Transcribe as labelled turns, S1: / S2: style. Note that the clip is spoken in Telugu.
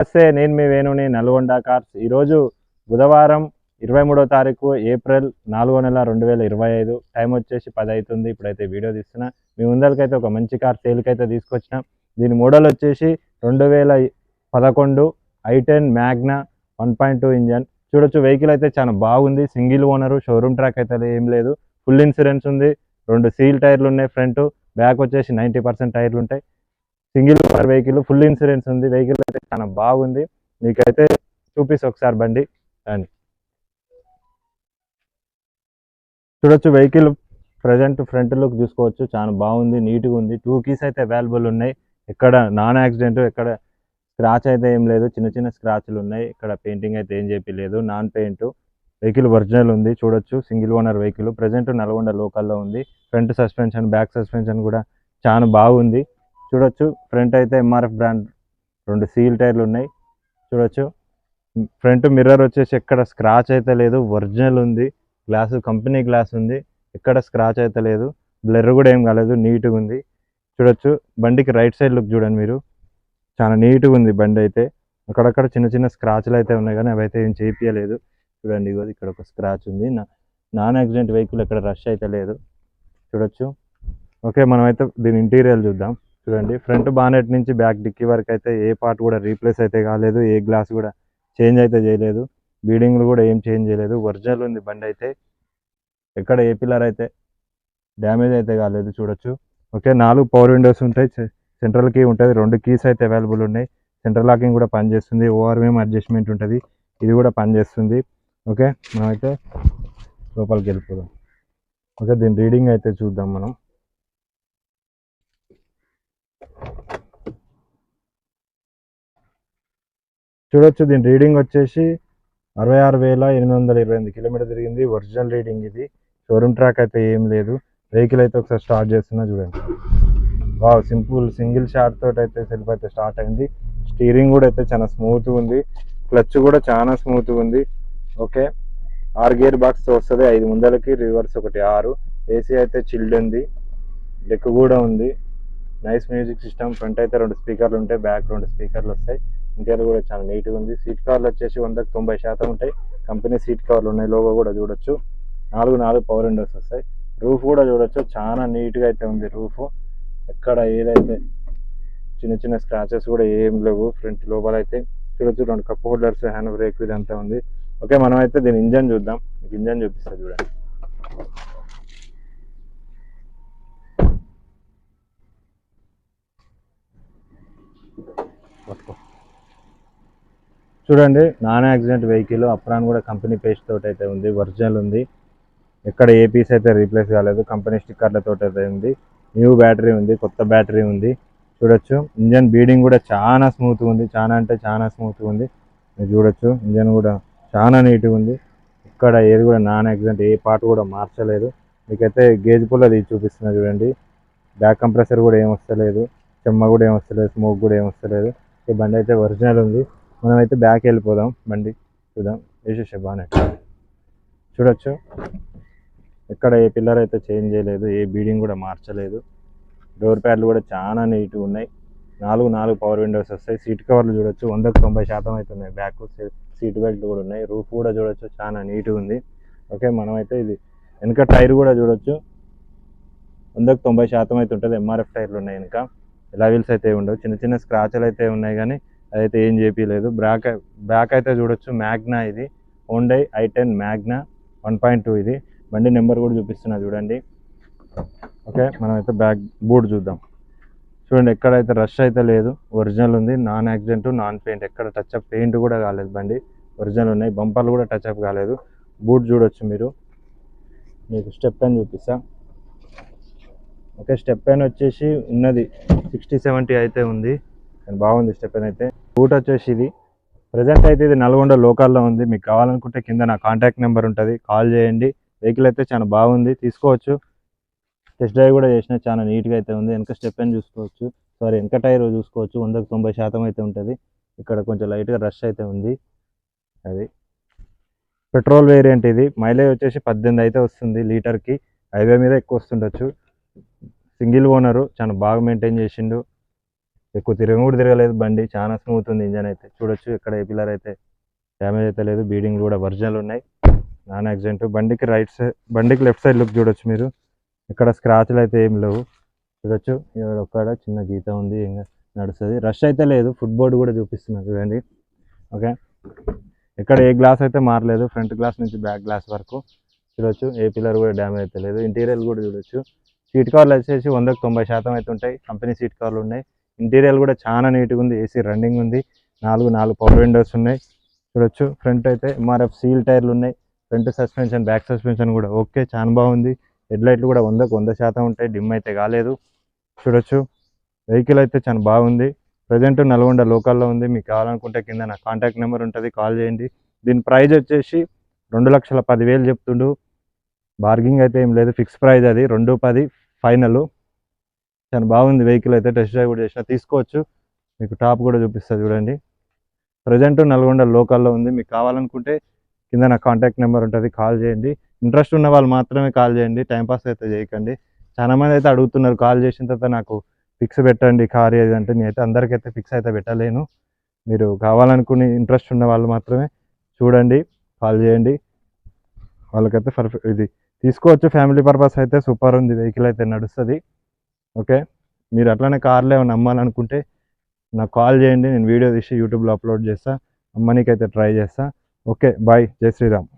S1: నమస్తే, నేను మీ వేణుని నల్గొండ కార్స్. ఈరోజు బుధవారం 23వ తారీఖు ఏప్రిల్ 4వ నెల 2025. టైం వచ్చేసి 10 అవుతుంది. ఇప్పుడైతే వీడియో తీస్తున్నా. మీ ముందరికైతే ఒక మంచి కార్ సేల్కైతే తీసుకొచ్చిన. దీని మోడల్ వచ్చేసి 2011 i10 మ్యాగ్నా 1.2 ఇంజన్. చూడొచ్చు, వెహికల్ అయితే చాలా బాగుంది. సింగిల్ ఓనరు, షోరూమ్ ట్రాక్ అయితే ఏం లేదు. ఫుల్ ఇన్సూరెన్స్ ఉంది. 2 సీల్ టైర్లు ఉన్నాయి. ఫ్రంట్ బ్యాక్ వచ్చేసి 90% టైర్లు ఉంటాయి. Single owner vehicle, full insurance ఉంది. వెహికల్ అయితే చాలా బాగుంది. మీకైతే చూపిస్తా ఒకసారి బండి అండి. చూడొచ్చు, వెహికల్ ప్రజెంట్ ఫ్రంట్ లుక్ చూసుకోవచ్చు, చాలా బాగుంది, నీట్గా ఉంది. 2 కీస్ అయితే అవైలబుల్ ఉన్నాయి. ఎక్కడ నాన్ యాక్సిడెంట్, ఎక్కడ స్క్రాచ్ అయితే ఏం లేదు. చిన్న చిన్న స్క్రాచ్లు ఉన్నాయి. ఇక్కడ పెయింటింగ్ అయితే ఏం చెప్పలేదు, నాన్ పెయింట్. వెహికల్ ఒరిజినల్ ఉంది. చూడొచ్చు, single owner vehicle. Present Nalgonda లోకల్లో ఉంది. ఫ్రంట్ సస్పెన్షన్, బ్యాక్ సస్పెన్షన్ కూడా చాలా బాగుంది. చూడొచ్చు, ఫ్రంట్ అయితే ఎంఆర్ఎఫ్ బ్రాండ్ 2 సీల్ టైర్లు ఉన్నాయి. చూడొచ్చు, ఫ్రంట్ మిర్రర్ వచ్చేసి ఎక్కడ స్క్రాచ్ అయితే లేదు, ఒరిజినల్ ఉంది. గ్లాసు కంపెనీ గ్లాస్ ఉంది, ఎక్కడ స్క్రాచ్ అయితే లేదు. బ్లర్ కూడా ఏం కాలేదు, నీట్గా ఉంది. చూడొచ్చు, బండికి రైట్ సైడ్ లుక్ చూడండి మీరు, చాలా నీట్గా ఉంది బండి అయితే. అక్కడక్కడ చిన్న చిన్న స్క్రాచ్లు అయితే ఉన్నాయి, కానీ అవి అయితే ఏం చేయించలేదు. చూడండి, ఇక్కడ ఒక స్క్రాచ్ ఉంది. నాన్ యాక్సిడెంట్ వెహికల్, ఎక్కడ రష్ అయితే లేదు. చూడొచ్చు. ఓకే, మనమైతే దీని ఇంటీరియర్ చూద్దాం. చూడండి, ఫ్రంట్ బానెట్ నుంచి బ్యాక్ డిక్కీ వరకు అయితే ఏ పార్ట్ కూడా రీప్లేస్ అయితే కాలేదు. ఏ గ్లాస్ కూడా చేంజ్ అయితే చేయలేదు. బీడింగ్లు కూడా ఏం చేంజ్ చేయలేదు. ఒరిజినల్ ఉంది బండి అయితే. ఎక్కడ ఏ పిల్లర్ అయితే డ్యామేజ్ అయితే కాలేదు. చూడొచ్చు. ఓకే, 4 పవర్ విండోస్ ఉంటాయి. సెంట్రల్ కీ ఉంటుంది. 2 కీస్ అయితే అవైలబుల్ ఉన్నాయి. సెంట్రల్ లాకింగ్ కూడా పనిచేస్తుంది. ఓఆర్ఎం అడ్జస్ట్మెంట్ ఉంటుంది, ఇది కూడా పనిచేస్తుంది. ఓకే, మనమైతే లోపలికి వెళ్ళిపోదాం. ఓకే, దీని రీడింగ్ అయితే చూద్దాం మనం. చూడొచ్చు, దీని రీడింగ్ వచ్చేసి 66,828 కిలోమీటర్ తిరిగింది. ఒరిజినల్ రీడింగ్ ఇది. షోరూమ్ ట్రాక్ అయితే ఏం లేదు. వెహికల్ అయితే ఒకసారి స్టార్ట్ చేస్తున్నా చూడండి. వావ్, సింపుల్ సింగిల్ షాట్ తోటి అయితే సెల్ఫ్ అయితే స్టార్ట్ అయింది. స్టీరింగ్ కూడా అయితే చాలా స్మూత్గా ఉంది. క్లచ్ కూడా చాలా స్మూత్గా ఉంది. ఓకే, 6 గేర్ బాక్స్ వస్తుంది. 5 ముందలకి, రివర్స్ ఒకటి 6. ఏసీ అయితే చిల్డ్ ఉంది. డెక్ కూడా ఉంది. Nice music system. ఫ్రంట్ అయితే 2 స్పీకర్లు ఉంటాయి, బ్యాక్ 2 స్పీకర్లు వస్తాయి. ఇంటీరియర్ కూడా చాలా నీట్గా ఉంది. సీట్ కవర్లు వచ్చేసి 100కి 90% ఉంటాయి. కంపెనీ సీట్ కవర్లు ఉన్నాయి. లోగో కూడా చూడొచ్చు. 4 పవర్ విండోస్ వస్తాయి. రూఫ్ కూడా చూడొచ్చు, చాలా నీట్గా అయితే ఉంది రూఫ్. ఎక్కడ ఏదైతే చిన్న చిన్న స్క్రాచెస్ కూడా ఏం లేవు. ఫ్రంట్ లోపల అయితే చూడొచ్చు, 2 కప్ హోల్డర్స్, హ్యాండ్ బ్రేక్ ఇదంతా ఉంది. ఓకే, మనం అయితే దీని ఇంజన్ చూద్దాం. ఇంజన్ చూపిస్తా చూడండి. చూడండి, నాన్ యాక్సిడెంట్ వెహికల్. అప్రాన్ కూడా కంపెనీ పేస్ట్ తోటి అయితే ఉంది, ఒరిజినల్ ఉంది. ఎక్కడ ఏ పీస్ అయితే రీప్లేస్ కాలేదు. కంపెనీ స్టిక్కర్లతో అయితే ఉంది. న్యూ బ్యాటరీ ఉంది, కొత్త బ్యాటరీ ఉంది. చూడొచ్చు, ఇంజన్ బీడింగ్ కూడా చాలా స్మూత్గా ఉంది. చాలా అంటే చాలా స్మూత్గా ఉంది. మీరు చూడొచ్చు, ఇంజన్ కూడా చాలా నీట్గా ఉంది. ఇక్కడ ఏది కూడా నాన్ యాక్సిడెంట్, ఏ పార్ట్ కూడా మార్చలేదు. మీకైతే గేజ్ పుల్ అది చూపిస్తున్నా చూడండి. బ్యాక్ కంప్రెసర్ కూడా ఏం వస్తలేదు, చెమ్మ కూడా ఏం వస్తలేదు, స్మోక్ కూడా ఏం వస్తలేదు. ఈ బండి అయితే ఒరిజినల్ ఉంది. మనమైతే బ్యాక్ వెళ్ళిపోదాం, బండి చూద్దాం. వేసేసే బాగానే చూడొచ్చు, ఎక్కడ ఏ పిల్లర్ అయితే చేంజ్ చేయలేదు, ఏ బీడింగ్ కూడా మార్చలేదు. డోర్ ప్యాడ్లు కూడా చాలా నీట్గా ఉన్నాయి. 4 పవర్ విండోస్ వస్తాయి. సీట్ కవర్లు చూడొచ్చు, 100కి 90% అయితే ఉన్నాయి. బ్యాక్ సీట్ బెల్ట్ కూడా ఉన్నాయి. రూఫ్ కూడా చూడొచ్చు, చాలా నీట్గా ఉంది. ఓకే, మనమైతే ఇది వెనక టైర్ కూడా చూడొచ్చు, 100కి 90% అయితే ఉంటుంది. ఎంఆర్ఎఫ్ టైర్లు ఉన్నాయి. వెనక ఎలా వీల్స్ అయితే ఉండవు. చిన్న చిన్న స్క్రాచ్లు అయితే ఉన్నాయి, కానీ అదైతే ఏం చేపిలేదు. బ్యాక్ అయితే చూడొచ్చు, మ్యాగ్నా ఇది. హోండై i10 మ్యాగ్నా 1.2 ఇది. బండి నెంబర్ కూడా చూపిస్తున్నా చూడండి. ఓకే, మనమైతే బ్యాక్ బూట్ చూద్దాం. చూడండి, ఎక్కడైతే రష్ అయితే లేదు. ఒరిజినల్ ఉంది. నాన్ యాక్సిడెంట్, నాన్ పెయింట్, ఎక్కడ టచ్అప్ పెయింట్ కూడా కాలేదు. బండి ఒరిజినల్ ఉన్నాయి. బంపర్లు కూడా టచ్అప్ కాలేదు. బూట్ చూడొచ్చు మీరు. మీకు స్టెప్ పెన్ చూపిస్తా. ఓకే, స్టెప్ పెన్ వచ్చేసి ఉన్నది 60-70 అయితే ఉంది. బాగుంది స్టెప్ పెన్ అయితే. బూట్ వచ్చేసి ఇది ప్రజెంట్ అయితే ఇది నల్గొండ లోకల్లో ఉంది. మీకు కావాలనుకుంటే కింద నా కాంటాక్ట్ నెంబర్ ఉంటుంది, కాల్ చేయండి. వెహికల్ అయితే చాలా బాగుంది, తీసుకోవచ్చు. టెస్ట్ డ్రైవ్ కూడా చేసిన, చాలా నీట్గా అయితే ఉంది. వెనక స్టెప్ పెన్ చూసుకోవచ్చు, వెనక టైర్ చూసుకోవచ్చు. 100కి 90% అయితే ఉంటుంది. ఇక్కడ కొంచెం లైట్గా రష్ అయితే ఉంది. అది పెట్రోల్ వేరియంట్ ఇది. మైలేజ్ వచ్చేసి 18 అయితే వస్తుంది లీటర్కి. హైవే మీద ఎక్కువ వస్తుండొచ్చు. సింగిల్ ఓనరు, చాలా బాగా మెయింటైన్ చేసిండు. ఎక్కువ కూడా తిరగలేదు బండి, చాలా స్మూత్ ఉంది. ఇంజన్ అయితే చూడొచ్చు, ఇక్కడ ఏ పిల్లర్ అయితే డ్యామేజ్ అయితే లేదు, బీడింగ్ కూడా ఒరిజినల్ ఉన్నాయి. Non accident. బండికి బండికి లెఫ్ట్ సైడ్ లుక్ చూడొచ్చు మీరు, ఇక్కడ స్క్రాచ్లు అయితే ఏం లేవు. చూడొచ్చు ఒక్కడ చిన్న గీత ఉంది, ఇంకా నడుస్తుంది. రష్ అయితే లేదు. ఫుట్ బోర్డు కూడా చూపిస్తున్నా చూడండి. ఓకే, ఇక్కడ ఏ గ్లాస్ అయితే మారలేదు, ఫ్రంట్ గ్లాస్ నుంచి బ్యాక్ గ్లాస్ వరకు చూడొచ్చు. ఏ పిల్లర్ కూడా డ్యామేజ్ అయితే లేదు. ఇంటీరియర్ కూడా చూడొచ్చు. సీట్ కవర్లు వచ్చేసి 100కి 90% అయితే ఉంటాయి. కంపెనీ సీట్ కవర్లు ఉన్నాయి. ఇంటీరియర్ కూడా చాలా నీట్గా ఉంది. ఏసీ రన్నింగ్ ఉంది. నాలుగు పవర్ విండోస్ ఉన్నాయి చూడొచ్చు. ఫ్రంట్ అయితే ఎంఆర్ఎఫ్ సీల్ టైర్లు ఉన్నాయి. ఫ్రంట్ సస్పెన్షన్, బ్యాక్ సస్పెన్షన్ కూడా ఓకే, చాలా బాగుంది. హెడ్ లైట్లు కూడా 100కి 100% ఉంటాయి. డిమ్ అయితే కాలేదు చూడొచ్చు. వెహికల్ అయితే చాలా బాగుంది. ప్రజెంట్ నల్గొండ లోకల్లో ఉంది. మీకు కావాలనుకుంటే కింద నా కాంటాక్ట్ నెంబర్ ఉంటుంది, కాల్ చేయండి. దీని ప్రైజ్ వచ్చేసి 2,10,000 చెప్తుండు. బార్గింగ్ అయితే ఏం లేదు, ఫిక్స్ ప్రైజ్ అది. 2,10,000 ఫైనల్. చాలా బాగుంది వెహికల్ అయితే. టెస్ట్ డ్రైవ్ కూడా చేసిన, తీసుకోవచ్చు. మీకు టాప్ కూడా చూపిస్తుంది చూడండి. ప్రజెంట్ నల్గొండ లోకల్లో ఉంది. మీకు కావాలనుకుంటే కింద నా కాంటాక్ట్ నెంబర్ ఉంటుంది, కాల్ చేయండి. ఇంట్రెస్ట్ ఉన్న వాళ్ళు మాత్రమే కాల్ చేయండి, టైంపాస్ అయితే చేయకండి. చాలామంది అయితే అడుగుతున్నారు కాల్ చేసిన తర్వాత నాకు ఫిక్స్ పెట్టండి కార్ ఏది అంటే, నేనైతే అందరికైతే ఫిక్స్ అయితే పెట్టలేను. మీరు కావాలనుకుని ఇంట్రెస్ట్ ఉన్న వాళ్ళు మాత్రమే చూడండి, కాల్ చేయండి. వాళ్ళకైతే పర్ఫెక్ట్ ఇది తీసుకోవచ్చు. ఫ్యామిలీ పర్పస్ అయితే సూపర్ ఉంది, వెహికల్ అయితే నడుస్తుంది. ఓకే, మీరు అట్లనే కార్లు ఏమైనా అమ్మాలనుకుంటే నాకు కాల్ చేయండి, నేను వీడియో తీసి యూట్యూబ్లో అప్లోడ్ చేస్తా, అమ్మనికైతే ట్రై చేస్తా. ఓకే, బాయ్, జై శ్రీరామ్.